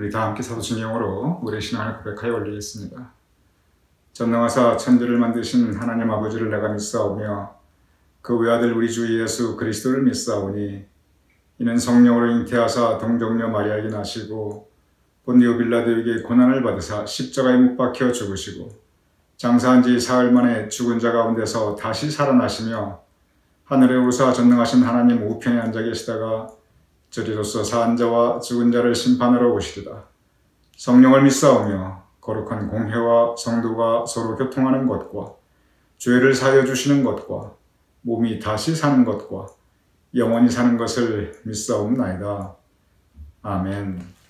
우리 다 함께 사도신경으로 우리의 신앙을 고백하여 올리겠습니다. 전능하사 천지를 만드신 하나님 아버지를 내가 믿사오며 그 외아들 우리 주 예수 그리스도를 믿사오니 이는 성령으로 잉태하사 동정녀 마리아에게 나시고 본디오 빌라도에게 고난을 받으사 십자가에 못 박혀 죽으시고 장사한 지 사흘 만에 죽은 자 가운데서 다시 살아나시며 하늘에 오르사 전능하신 하나님 우편에 앉아 계시다가 저리로서 산 자와 죽은 자를 심판하러 오시리라. 성령을 믿사오며 거룩한 공회와 성도가 서로 교통하는 것과 죄를 사하여 주시는 것과 몸이 다시 사는 것과 영원히 사는 것을 믿사옵나이다. 아멘.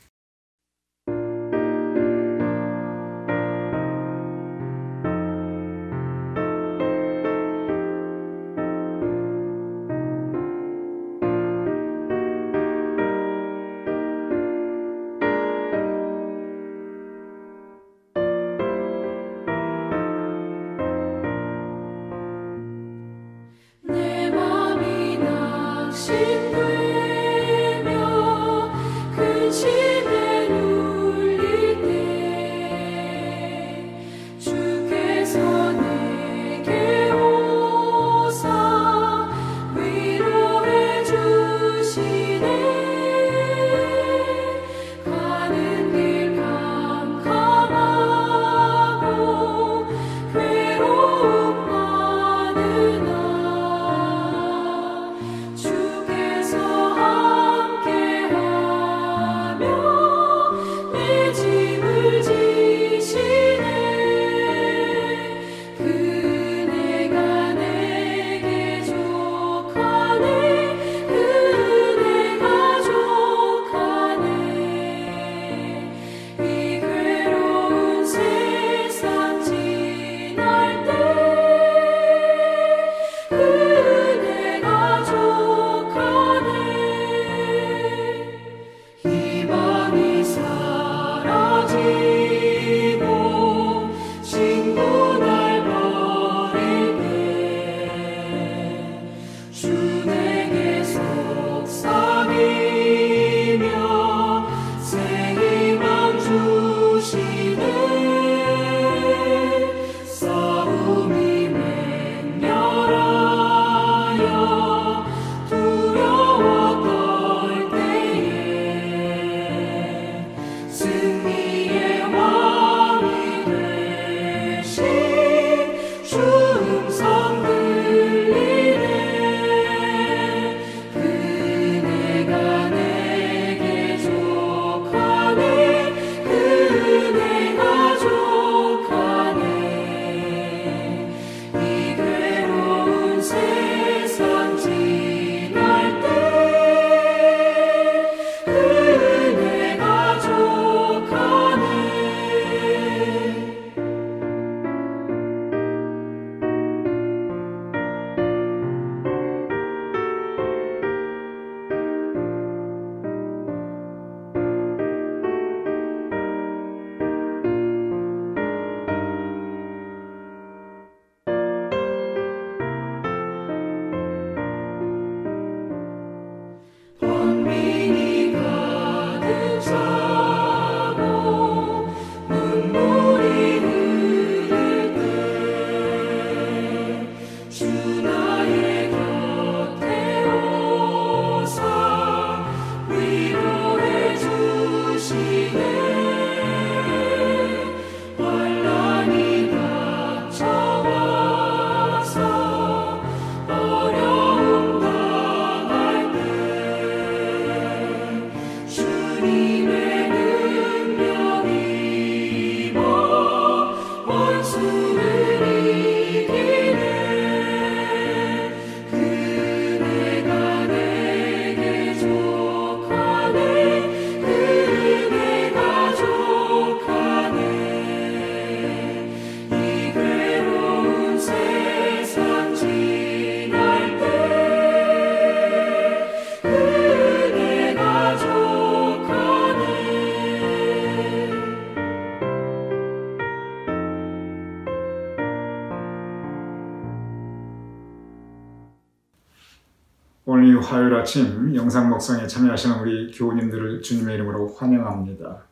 오늘 이 화요일 아침 영상 묵상에 참여하시는 우리 교우님들을 주님의 이름으로 환영합니다.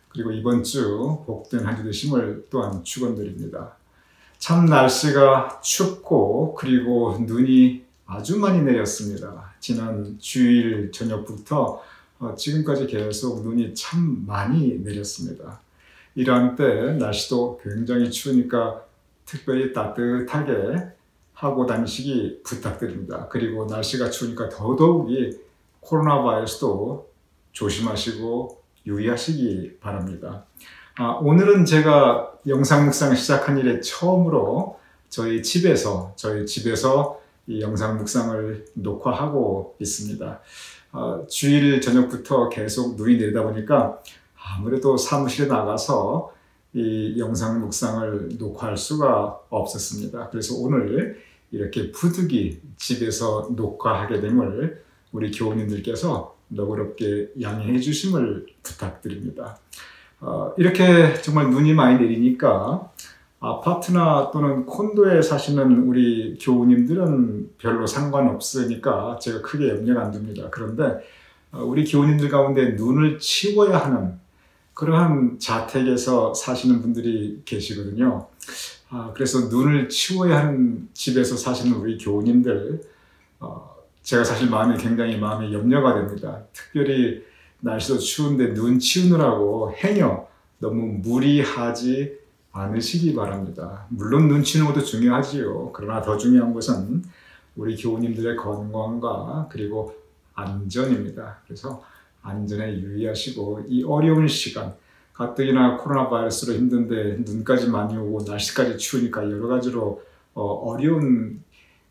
그리고 이번 주 복된 한 주 되심을 또한 축원드립니다. 참 날씨가 춥고 그리고 눈이 아주 많이 내렸습니다. 지난 주일 저녁부터 지금까지 계속 눈이 참 많이 내렸습니다. 이러한 때 날씨도 굉장히 추우니까 특별히 따뜻하게 하고 다니시기 부탁드립니다. 그리고 날씨가 추우니까 더더욱이 코로나 바이러스도 조심하시고 유의하시기 바랍니다. 오늘은 제가 영상 묵상을 시작한 이래 처음으로 저희 집에서 이 영상 묵상을 녹화하고 있습니다. 주일 저녁부터 계속 눈이 내리다 보니까 아무래도 사무실에 나가서 이 영상 묵상을 녹화할 수가 없었습니다. 그래서 오늘 이렇게 부득이 집에서 녹화하게 됨을 우리 교우님들께서 너그럽게 양해해 주심을 부탁드립니다. 이렇게 정말 눈이 많이 내리니까 아파트나 또는 콘도에 사시는 우리 교우님들은 별로 상관없으니까 제가 크게 염려가 안 듭니다. 그런데 우리 교우님들 가운데 눈을 치워야 하는 그러한 자택에서 사시는 분들이 계시거든요. 그래서 눈을 치워야 하는 집에서 사시는 우리 교우님들, 제가 사실 굉장히 마음이 염려가 됩니다. 특별히 날씨도 추운데 눈 치우느라고 행여 너무 무리하지 않으시기 바랍니다. 물론 눈 치우는 것도 중요하지요. 그러나 더 중요한 것은 우리 교우님들의 건강과 그리고 안전입니다. 그래서 안전에 유의하시고 이 어려운 시간, 가뜩이나 코로나 바이러스로 힘든데 눈까지 많이 오고 날씨까지 추우니까 여러 가지로 어려운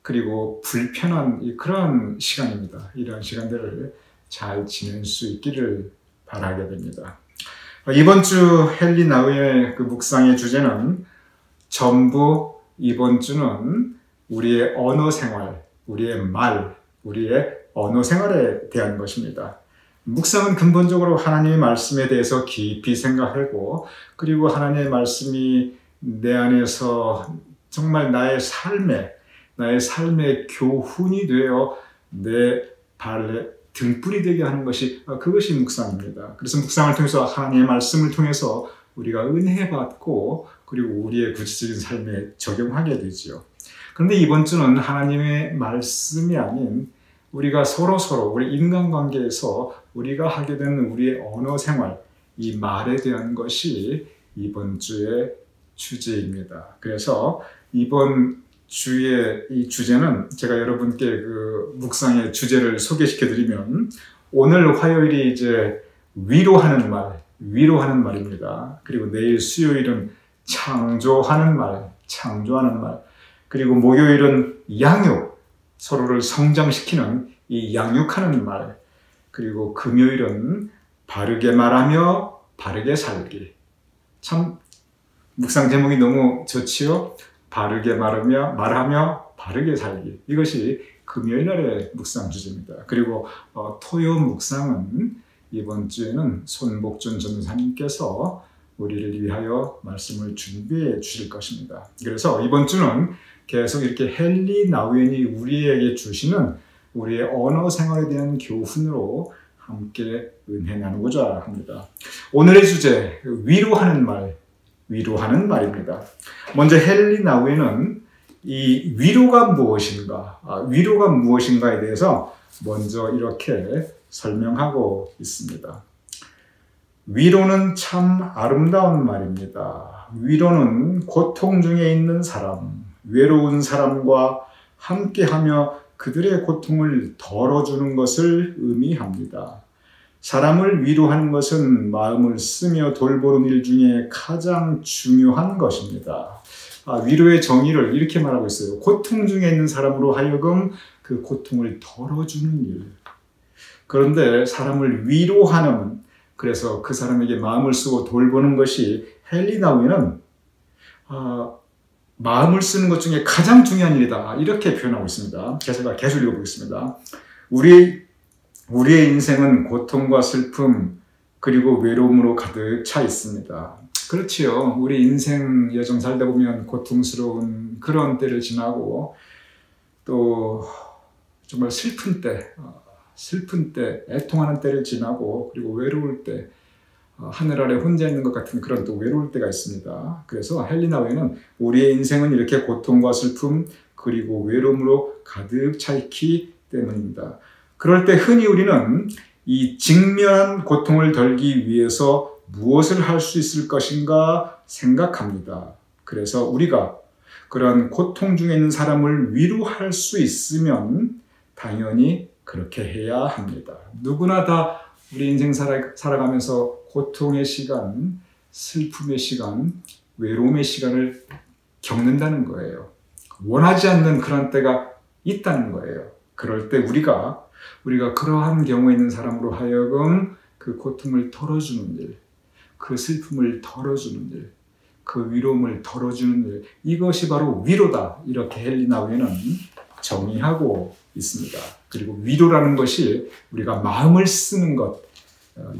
그리고 불편한 그러한 시간입니다. 이러한 시간들을 잘 지낼 수 있기를 바라게 됩니다. 이번 주 헨리 나우의 그 묵상의 주제는 전부 이번 주는 우리의 언어 생활, 우리의 말, 우리의 언어 생활에 대한 것입니다. 묵상은 근본적으로 하나님의 말씀에 대해서 깊이 생각하고 그리고 하나님의 말씀이 내 안에서 정말 나의 삶의 교훈이 되어 내 발에 등불이 되게 하는 것이 그것이 묵상입니다. 그래서 묵상을 통해서 하나님의 말씀을 통해서 우리가 은혜 받고 그리고 우리의 구체적인 삶에 적용하게 되죠. 그런데 이번 주는 하나님의 말씀이 아닌 우리가 서로 우리 인간관계에서 우리가 하게 되는 우리의 언어 생활, 이 말에 대한 것이 이번 주의 주제입니다. 그래서 이번 주의 이 주제는 제가 여러분께 그 묵상의 주제를 소개시켜 드리면 오늘 화요일이 이제 위로하는 말입니다. 그리고 내일 수요일은 창조하는 말, 그리고 목요일은 양육, 서로를 성장시키는 이 양육하는 말, 그리고 금요일은 바르게 말하며 바르게 살기. 참 묵상 제목이 너무 좋지요? 바르게 말하며 바르게 살기. 이것이 금요일 날의 묵상 주제입니다. 그리고 토요 묵상은 이번 주에는 손복준 전도사님께서 우리를 위하여 말씀을 준비해 주실 것입니다. 그래서 이번 주는 계속 이렇게 헨리 나우엔이 우리에게 주시는 우리의 언어 생활에 대한 교훈으로 함께 은혜 나누고자 합니다. 오늘의 주제, 위로하는 말입니다. 먼저 헨리 나우엔은 이 위로가 무엇인가에 대해서 먼저 이렇게 설명하고 있습니다. 위로는 참 아름다운 말입니다. 위로는 고통 중에 있는 사람, 외로운 사람과 함께하며 그들의 고통을 덜어주는 것을 의미합니다. 사람을 위로하는 것은 마음을 쓰며 돌보는 일 중에 가장 중요한 것입니다. 위로의 정의를 이렇게 말하고 있어요. 고통 중에 있는 사람으로 하여금 그 고통을 덜어주는 일. 그런데 사람을 위로하는, 그래서 그 사람에게 마음을 쓰고 돌보는 것이 헨리 나우엔은 마음을 쓰는 것 중에 가장 중요한 일이다. 이렇게 표현하고 있습니다. 제가 계속 읽어보겠습니다. 우리의 인생은 고통과 슬픔 그리고 외로움으로 가득 차 있습니다. 그렇지요. 우리 인생 여정 살다 보면 고통스러운 그런 때를 지나고 또 정말 슬픈 때, 애통하는 때를 지나고 그리고 외로울 때, 하늘 아래 혼자 있는 것 같은 그런 또 외로울 때가 있습니다. 그래서 헬리나 외에는 우리의 인생은 이렇게 고통과 슬픔 그리고 외로움으로 가득 차 있기 때문입니다. 그럴 때 흔히 우리는 이 직면한 고통을 덜기 위해서 무엇을 할 수 있을 것인가 생각합니다. 그래서 우리가 그런 고통 중에 있는 사람을 위로할 수 있으면 당연히 그렇게 해야 합니다. 누구나 다 우리 인생 살아가면서 고통의 시간, 슬픔의 시간, 외로움의 시간을 겪는다는 거예요. 원하지 않는 그런 때가 있다는 거예요. 그럴 때 우리가 그러한 경우에 있는 사람으로 하여금 그 고통을 덜어주는 일, 그 슬픔을 덜어주는 일, 그 위로움을 덜어주는 일, 이것이 바로 위로다. 이렇게 헬리나 외는 정의하고 있습니다. 그리고 위로라는 것이 우리가 마음을 쓰는 것,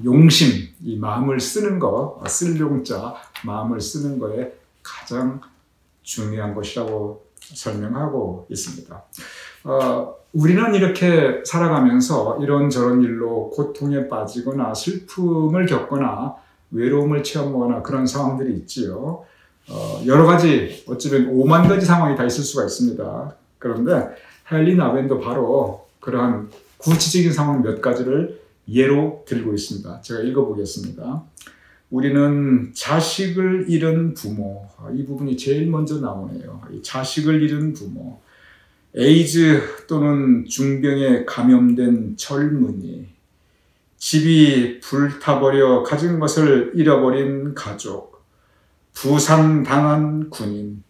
용심, 이 마음을 쓰는 것, 쓸 용자, 마음을 쓰는 것에 가장 중요한 것이라고 설명하고 있습니다. 우리는 이렇게 살아가면서 이런저런 일로 고통에 빠지거나 슬픔을 겪거나 외로움을 체험하거나 그런 상황들이 있지요. 여러 가지, 어쩌면 5만 가지 상황이 다 있을 수가 있습니다. 그런데 헬리나 웬도 바로 그러한 구체적인 상황 몇 가지를 예로 들고 있습니다. 제가 읽어보겠습니다. 우리는 자식을 잃은 부모, 이 부분이 제일 먼저 나오네요. 자식을 잃은 부모, 에이즈 또는 중병에 감염된 젊은이, 집이 불타버려 가진 것을 잃어버린 가족, 부상당한 군인,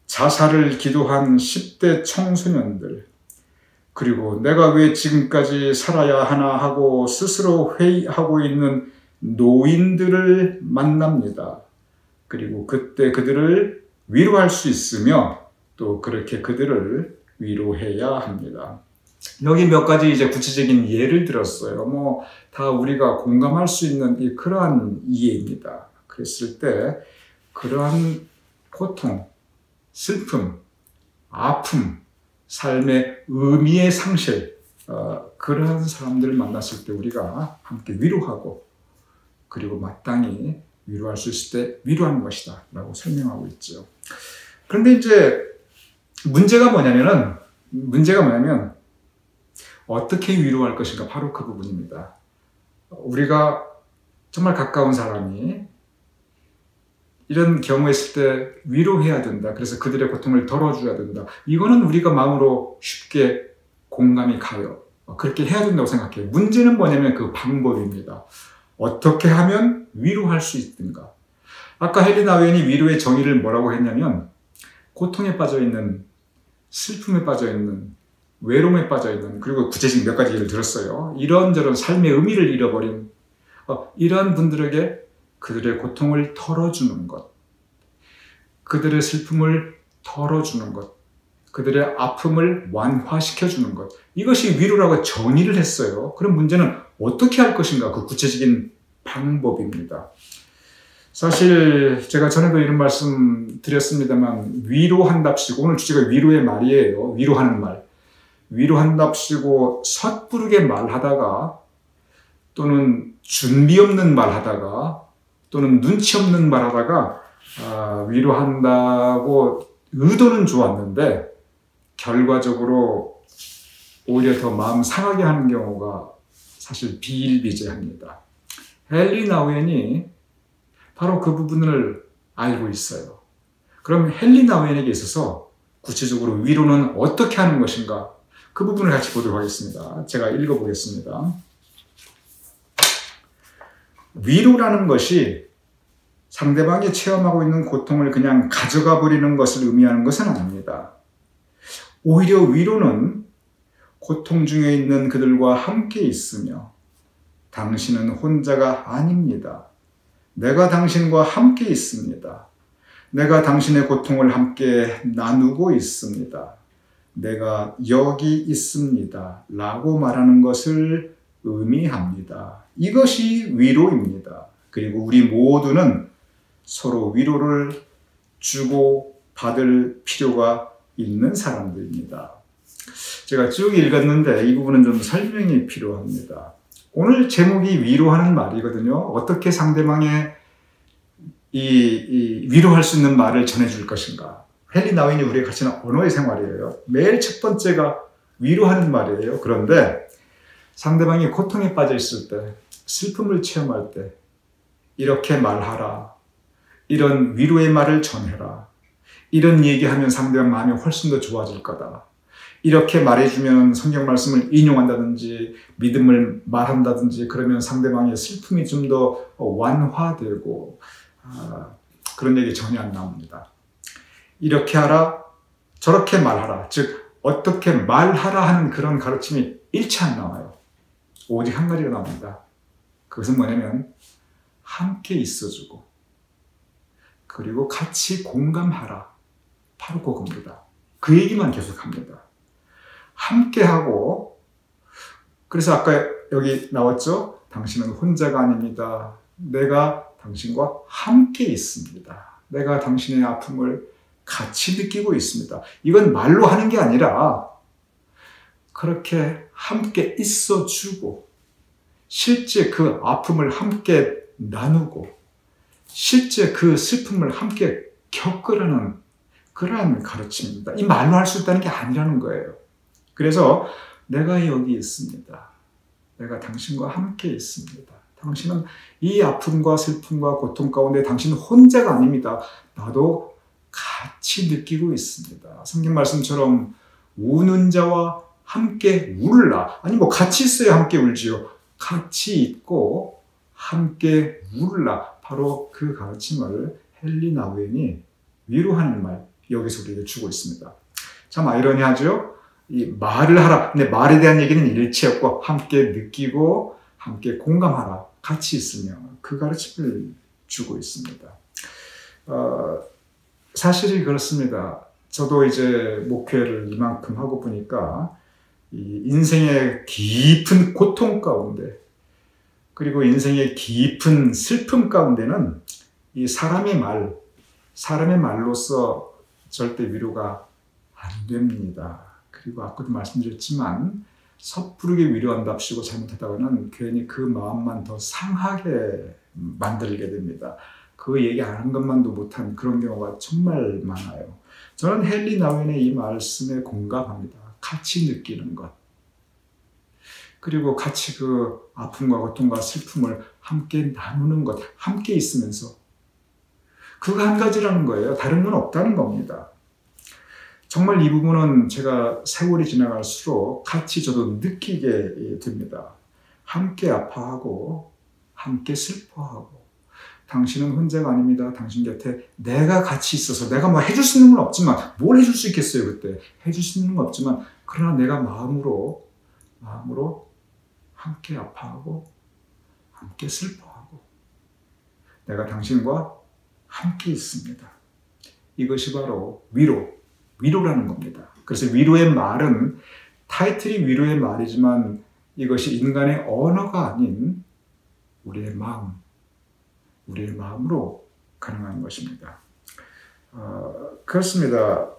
자살을 기도한 10대 청소년들, 그리고 내가 왜 지금까지 살아야 하나 하고 스스로 회의하고 있는 노인들을 만납니다. 그리고 그때 그들을 위로할 수 있으며 또 그렇게 그들을 위로해야 합니다. 여기 몇 가지 이제 구체적인 예를 들었어요. 다 우리가 공감할 수 있는 그러한 이해입니다. 그랬을 때 그러한 고통, 슬픔, 아픔, 삶의 의미의 상실, 그런 사람들을 만났을 때 우리가 함께 위로하고 그리고 마땅히 위로할 수 있을 때 위로하는 것이다 라고 설명하고 있죠. 그런데 이제 문제가 뭐냐면 어떻게 위로할 것인가, 바로 그 부분입니다. 우리가 정말 가까운 사람이 이런 경우에 있을 때 위로해야 된다. 그래서 그들의 고통을 덜어줘야 된다. 이거는 우리가 마음으로 쉽게 공감이 가요. 그렇게 해야 된다고 생각해요. 문제는 뭐냐면 그 방법입니다. 어떻게 하면 위로할 수 있든가. 아까 헬리나 웬이 위로의 정의를 뭐라고 했냐면 고통에 빠져있는, 슬픔에 빠져있는, 외로움에 빠져있는, 그리고 구체적인 몇 가지 예를 들었어요. 이런저런 삶의 의미를 잃어버린 이런 분들에게 그들의 고통을 덜어주는 것, 그들의 슬픔을 덜어주는 것, 그들의 아픔을 완화시켜주는 것, 이것이 위로라고 정의를 했어요. 그럼 문제는 어떻게 할 것인가, 그 구체적인 방법입니다. 사실 제가 전에도 이런 말씀 드렸습니다만, 위로한답시고, 오늘 주제가 위로의 말이에요. 위로하는 말. 위로한답시고 섣부르게 말하다가, 또는 준비 없는 말하다가, 또는 눈치 없는 말하다가 위로한다고 의도는 좋았는데 결과적으로 오히려 더 마음 상하게 하는 경우가 사실 비일비재합니다. 헬리나 웬이 바로 그 부분을 알고 있어요. 그럼 헬리나 웬에게 있어서 구체적으로 위로는 어떻게 하는 것인가, 그 부분을 같이 보도록 하겠습니다. 제가 읽어보겠습니다. 위로라는 것이 상대방이 체험하고 있는 고통을 그냥 가져가 버리는 것을 의미하는 것은 아닙니다. 오히려 위로는 고통 중에 있는 그들과 함께 있으며 당신은 혼자가 아닙니다. 내가 당신과 함께 있습니다. 내가 당신의 고통을 함께 나누고 있습니다. 내가 여기 있습니다. 라고 말하는 것을 의미합니다. 이것이 위로입니다. 그리고 우리 모두는 서로 위로를 주고 받을 필요가 있는 사람들입니다. 제가 쭉 읽었는데 이 부분은 좀 설명이 필요합니다. 오늘 제목이 위로하는 말이거든요. 어떻게 상대방의 이 위로할 수 있는 말을 전해줄 것인가. 헨리 나우인이 우리가 가르치는 언어의 생활이에요. 매일 첫 번째가 위로하는 말이에요. 그런데 상대방이 고통에 빠져 있을 때, 슬픔을 체험할 때 이렇게 말하라. 이런 위로의 말을 전해라. 이런 얘기하면 상대방 마음이 훨씬 더 좋아질 거다. 이렇게 말해주면 성경 말씀을 인용한다든지 믿음을 말한다든지 그러면 상대방의 슬픔이 좀 더 완화되고 그런 얘기 전혀 안 나옵니다. 이렇게 하라, 저렇게 말하라. 즉 어떻게 말하라 하는 그런 가르침이 일체 안 나와요. 오직 한 가지가 나옵니다. 그것은 뭐냐면 함께 있어주고 그리고 같이 공감하라. 바로 그겁니다. 그 얘기만 계속합니다. 함께하고, 그래서 아까 여기 나왔죠? 당신은 혼자가 아닙니다. 내가 당신과 함께 있습니다. 내가 당신의 아픔을 같이 느끼고 있습니다. 이건 말로 하는 게 아니라 그렇게 함께 있어주고 실제 그 아픔을 함께 나누고 실제 그 슬픔을 함께 겪으라는 그러한 가르침입니다. 이 말로 할 수 있다는 게 아니라는 거예요. 그래서 내가 여기 있습니다. 내가 당신과 함께 있습니다. 당신은 이 아픔과 슬픔과 고통 가운데 당신은 혼자가 아닙니다. 나도 같이 느끼고 있습니다. 성경 말씀처럼 우는 자와 함께 울라. 아니 뭐 같이 있어야 함께 울지요. 같이 있고 함께 울라. 바로 그 가르침을 헨리 나우인이 위로하는 말 여기서 우리에게 주고 있습니다. 참 아이러니하죠? 이 말을 하라. 근데 말에 대한 얘기는 일체였고 함께 느끼고 함께 공감하라. 같이 있으며 그 가르침을 주고 있습니다. 사실이 그렇습니다. 저도 이제 목회를 이만큼 하고 보니까 이 인생의 깊은 고통 가운데 그리고 인생의 깊은 슬픔 가운데는 이 사람의 말로서 절대 위로가 안 됩니다. 그리고 아까도 말씀드렸지만 섣부르게 위로한답시고 잘못하다가는 괜히 그 마음만 더 상하게 만들게 됩니다. 그 얘기 안 한 것만도 못한 그런 경우가 정말 많아요. 저는 헨리 나우인의 이 말씀에 공감합니다. 같이 느끼는 것. 그리고 같이 그 아픔과 고통과 슬픔을 함께 나누는 것. 함께 있으면서. 그거 한 가지라는 거예요. 다른 건 없다는 겁니다. 정말 이 부분은 제가 세월이 지나갈수록 같이 저도 느끼게 됩니다. 함께 아파하고 함께 슬퍼하고 당신은 혼자가 아닙니다. 당신 곁에 내가 같이 있어서 내가 뭐 해줄 수 있는 건 없지만 뭘 해줄 수 있겠어요 그때. 해줄 수 있는 건 없지만 그러나 내가 마음으로 함께 아파하고 함께 슬퍼하고 내가 당신과 함께 있습니다. 이것이 바로 위로라는 겁니다. 그래서 위로의 말은 타이틀이 위로의 말이지만 이것이 인간의 언어가 아닌 우리의 마음으로 가능한 것입니다. 그렇습니다.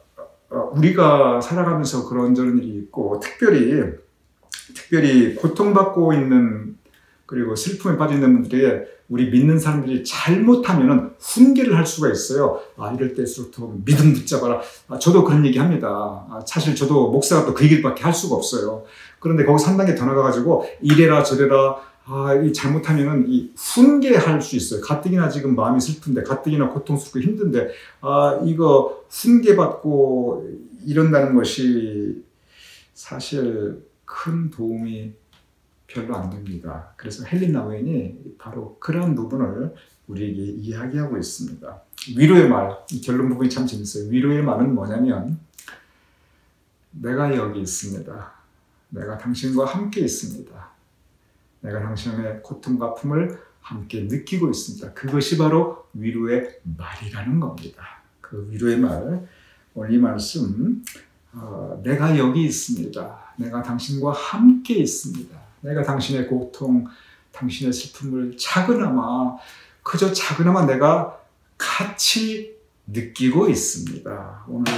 우리가 살아가면서 그런저런 일이 있고 특별히 고통받고 있는 그리고 슬픔에 빠져 있는 분들에게 우리 믿는 사람들이 잘못하면 훈계를 할 수가 있어요. 이럴 때일수록 믿음 붙잡아라. 저도 그런 얘기 합니다. 사실 저도 목사가 또 그 얘기밖에 할 수가 없어요. 그런데 거기서 한 단계 더 나가가지고 이래라 저래라 이 잘못하면은 이 훈계할 수 있어요. 가뜩이나 지금 마음이 슬픈데 가뜩이나 고통스럽고 힘든데 이거 훈계받고 이런다는 것이 사실 큰 도움이 별로 안 됩니다. 그래서 헨리 나우인이 바로 그런 부분을 우리에게 이야기하고 있습니다. 위로의 말, 결론 부분이 참 재밌어요. 위로의 말은 뭐냐면 내가 여기 있습니다. 내가 당신과 함께 있습니다. 내가 당신의 고통과 아픔을 함께 느끼고 있습니다. 그것이 바로 위로의 말이라는 겁니다. 그 위로의 말, 오늘 이 말씀 내가 여기 있습니다. 내가 당신과 함께 있습니다. 내가 당신의 고통, 당신의 슬픔을 그저 작은아마 내가 같이 느끼고 있습니다. 오늘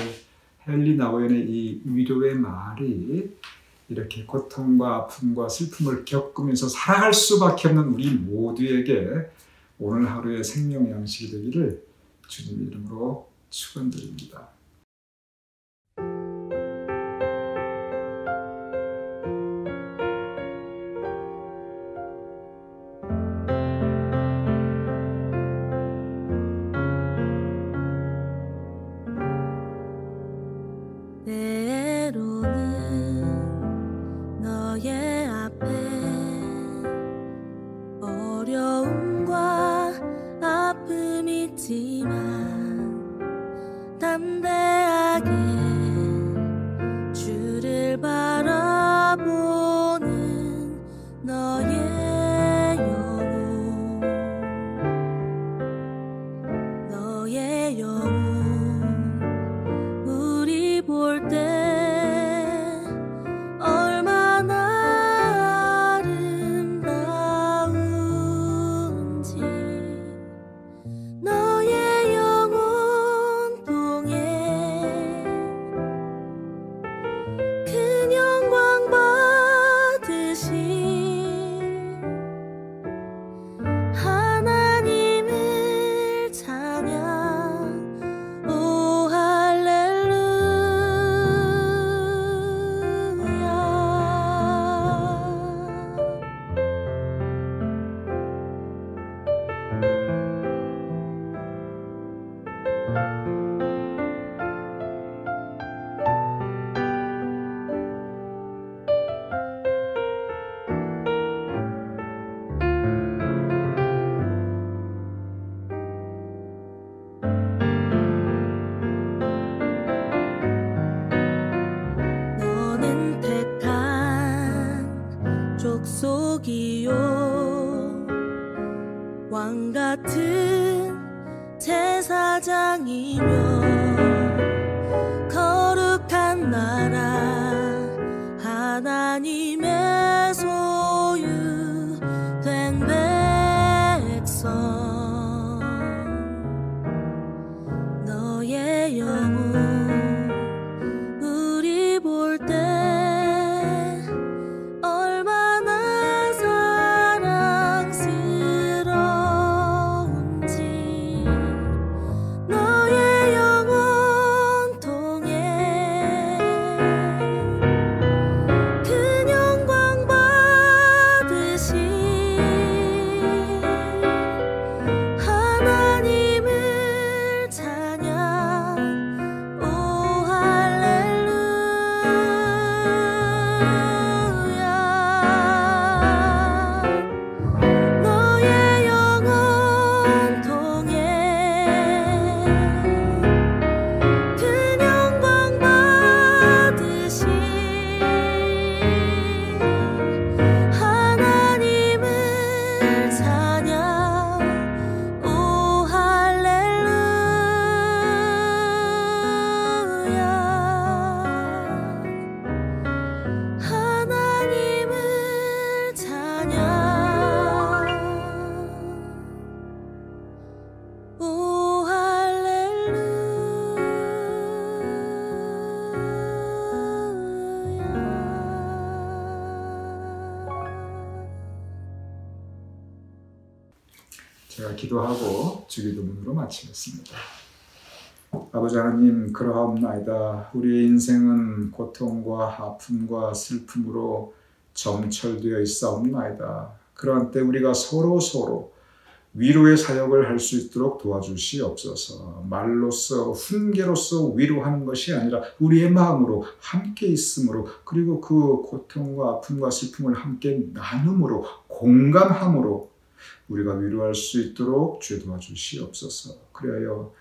헨리 나우엔의 이 위로의 말이 이렇게 고통과 아픔과 슬픔을 겪으면서 살아갈 수밖에 없는 우리 모두에게 오늘 하루의 생명 양식이 되기를 주님 이름으로 축원드립니다. 담대하게 주를 바라보는 너의 영혼 우리 볼 때 얼마나 아름다운지 너의 영혼 통해 큰 영광 받으신 하나님을 찬양 오 너는 택한 족속이요 왕같은 제사장이며 거룩한 나라 하나님의 소유된 백성 너의 영혼 우리 볼 때 얼마나 사랑스러운지 너의 영혼 통해 큰 영광 받으신 하나님을 찬양 오 너의 영혼 통해 큰 영광 받으신 하나님을 찬양 오 하나님을 찬양 오 제가 기도하고 주기도문으로 마치겠습니다. 아버지 하나님, 그러하옵나이다. 우리의 인생은 고통과 아픔과 슬픔으로 점철되어 있사옵나이다. 그러한 때 우리가 서로 위로의 사역을 할 수 있도록 도와주시옵소서. 말로써 훈계로서 위로하는 것이 아니라 우리의 마음으로 함께 있음으로, 그리고 그 고통과 아픔과 슬픔을 함께 나눔으로, 공감함으로 우리가 위로할 수 있도록 주여 도와주시옵소서. 그리하여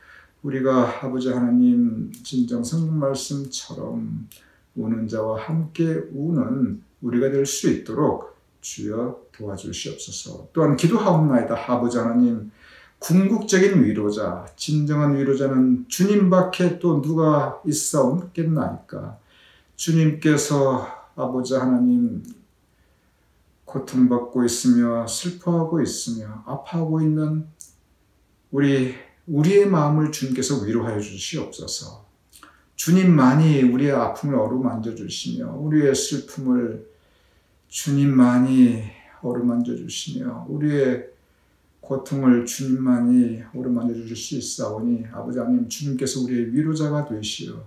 우리가 아버지 하나님 진정 성경 말씀처럼 우는 자와 함께 우는 우리가 될 수 있도록 주여 도와주시옵소서. 또한 기도하옵나이다. 아버지 하나님, 궁극적인 위로자, 진정한 위로자는 주님밖에 또 누가 있사옵겠나이까. 주님께서 아버지 하나님 고통받고 있으며 슬퍼하고 있으며 아파하고 있는 우리의 마음을 주님께서 위로하여 주시옵소서. 주님만이 우리의 아픔을 어루만져 주시며 우리의 슬픔을 주님만이 어루만져 주시며 우리의 고통을 주님만이 어루만져 주실 수 있사오니 아버지 하나님, 주님께서 우리의 위로자가 되시어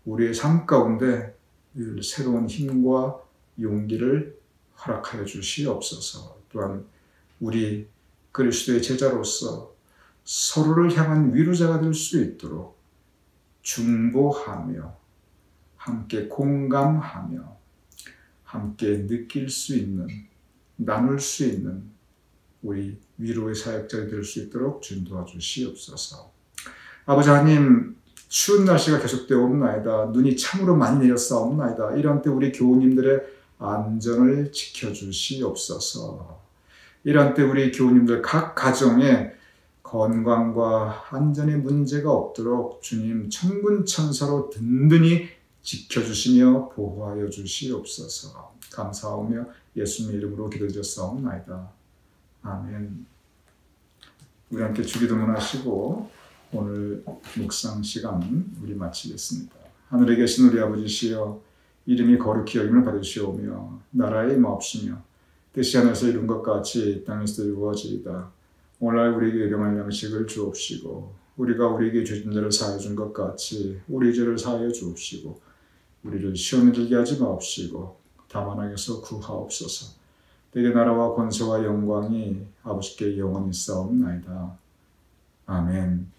우리의 삶 가운데 새로운 힘과 용기를 허락하여 주시옵소서. 또한 우리 그리스도의 제자로서 서로를 향한 위로자가 될 수 있도록 중보하며 함께 공감하며 함께 느낄 수 있는, 나눌 수 있는 우리 위로의 사역자가 될 수 있도록 주님 도와주시옵소서. 아버지 하나님, 추운 날씨가 계속되어 옵나이다. 눈이 참으로 많이 내렸사옵나이다. 이런 때 우리 교우님들의 안전을 지켜주시옵소서. 이런 때 우리 교우님들 각 가정에 건강과 안전의 문제가 없도록 주님 천군천사로 든든히 지켜주시며 보호하여 주시옵소서. 감사하며 예수님의 이름으로 기도드렸사옵나이다. 아멘. 우리 함께 주기도문 하시고 오늘 묵상 시간 우리 마치겠습니다. 하늘에 계신 우리 아버지시여, 이름이 거룩히 여김을 받으시오며 나라의 임하옵시며 뜻이 하늘에서 이룬 것 같이 땅에서도 이루어지이다. 오늘날 우리에게 일용할 양식을 주옵시고 우리가 우리에게 죄진 자를 사하여 준 것 같이 우리 죄를 사하여 주옵시고 우리를 시험에 들게 하지 마옵시고 다만 악에서 구하옵소서. 내게 나라와 권세와 영광이 아버지께 영원히 있사옵나이다. 아멘.